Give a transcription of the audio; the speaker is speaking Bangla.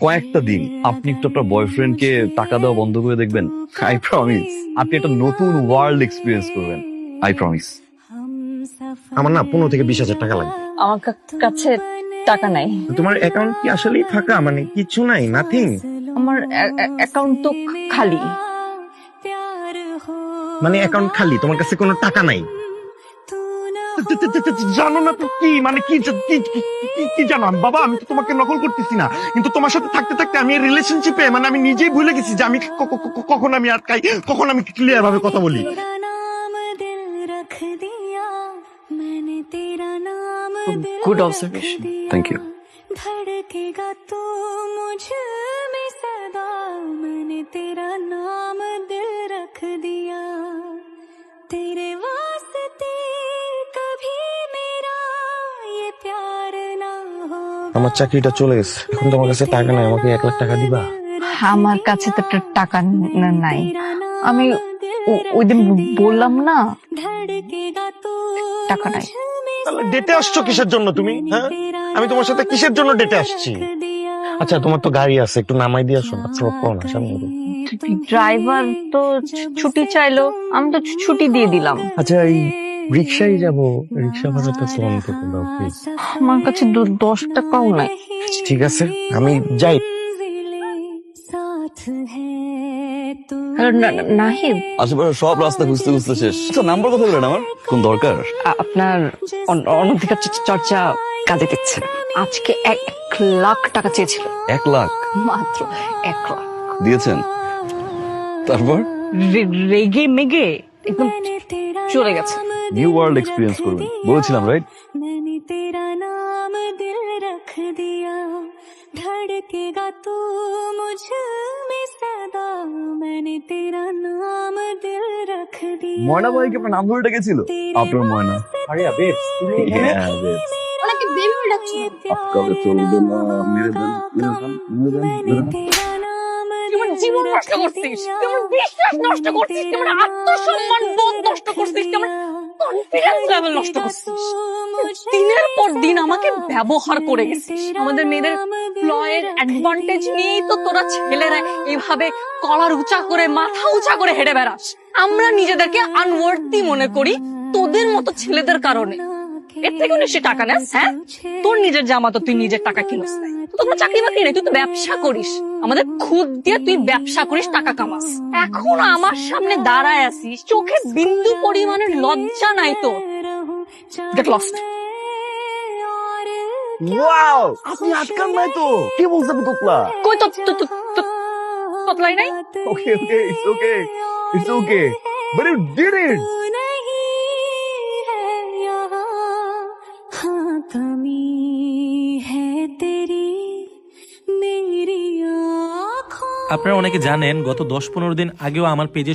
কয়েকটা দিন আপনি একটু আপনার বয়ফ্রেন্ডকে টাকা দেওয়া বন্ধ করে দেখবেন। আই প্রমিস আপনি একটা নতুন ওয়ার্ল্ড এক্সপিরিয়েন্স করবেন। I promise. আমার না 15,000 থেকে 20,000 টাকা লাগবে। আমার কাছে টাকা নাই। তোমার অ্যাকাউন্ট কি আসলেই ফাঁকা, মানে কিছু নাই, নাথিং? আমার অ্যাকাউন্ট তো খালি। মানে অ্যাকাউন্ট খালি, তোমার কাছে কোনো টাকা নাই? জানো না তো কি মানে কি কি জানো বাবা, আমি তো তোমাকে নকল করতেছি না, কিন্তু তোমার সাথে থাকতে থাকতে আমি রিলেশনশিপে মানে আমি নিজেই ভুলে গেছি যে আমি কখন আমি আটকাই, কখন আমি ক্লিয়ার ভাবে কথা বলি। Good observation, thank you. धड़केगा तू मुझ में सदा, मैंने तेरा नाम दिल रख दिया, तेरे वास्ते कभी मेरा ये प्यार ना हो। আমার চাকরিটা চলে গেছে, এখন তোমার কাছে টাকা নাই, আমাকে 1,00,000 টাকা দিবা? আমার কাছে তো একটা টাকা নাই। আমি ওই দিন বললাম না টাকা নাই। তাহলে ডেটে আসছো কিসের জন্য তুমি? হ্যাঁ, আমি তোমার সাথে কিসের জন্য ডেটে আসছি? আচ্ছা তোমার তো গাড়ি আছে, একটু নামাই দিয়ে আসো না, স্লোপ করো না, সামনে করো। ড্রাইভার তো ছুটি চাইলো, আমি তো ছুটি দিয়ে দিলাম। আচ্ছা এই রিক্সায় যাবো, রিক্সা ভাড়া তো তোমার তো দাও প্লিজ। আমার কাছে 10 টাকাও নাই। ঠিক আছে আমি যাই। হ্যালো নাহিদ, আশেপাশে সব রাস্তা খুঁজতে খুঁজতে শেষ। আচ্ছা নাম্বার কোথায় পেলেন আমার? কোন দরকার? আপনার অনধিকার চর্চা কাজে দিচ্ছে। আজকে 1,00,000 টাকা চেয়েছিল। 1,00,000 মাত্র 1,00,000। দিয়েছেন? তারপর রেগে মেগে একদম চলে গেছে। নিউ ওয়ার্ল্ড এক্সপিরিয়েন্স করবেন বলেছিলাম, রাইট? मैंने तेरा नाम दिल रख दिया, धड़केगा तू मुझ में सदा, मैंने तेरा नाम दिल रख दिया। ময়না ভাইকে আপনার নাম ধরে ডেকেছিল? আপনার ময়না। আরিয়া বেবস, তুমি এখানে? হ্যাঁ, বেশ। ওনাকে বেবি বলে ডাকছো? আজকালে চলবে না, মেরে দেন, মেরে দেন, মেরে দেন, মেরে দেন। तेरा नाम কেমন জীবন নষ্ট করছিস, কেমন বিশ্বাস নষ্ট করছিস, কেমন আত্মসম্মান বোধ নষ্ট করছিস, কেমন কনফিডেন্স লেভেল নষ্ট করছিস। দিনের পর দিন আমাকে ব্যবহার করে গেছিস। আমাদের মেয়েদের ফ্লয়ের অ্যাডভান্টেজ নিয়েই তো তোরা ছেলেরা এইভাবে কলার উঁচা করে মাথা উঁচা করে হেঁটে বেড়াস। আমরা নিজেদেরকে আনওয়ার্থি মনে করি তোদের মতো ছেলেদের কারণে। এর থেকে নিশ্চয় টাকা নেস। হ্যাঁ, তোর নিজের জামা তো তুই নিজের টাকা কিনস না, তো তোমরা চাকরি বাকরি নেই, তুই তো ব্যবসা করিস। আমাদের খুদ দিয়ে তুই ব্যবসা করিস, টাকা কামাস। এখন আমার সামনে দাঁড়ায় আছিস, চোখে বিন্দু পরিমাণের লজ্জা নাই তো। Get lost. ওয়াও, আপনি আটকান নাই তো? কি বলছেন তোতলা? কই তো তোতলাই নাই? Okay okay, it's okay, it's okay, but you did it. हाँ कमी है तेरी मेरी आँखों। আপনারা অনেকে জানেন গত 10-15 দিন আগেও আমার পেজে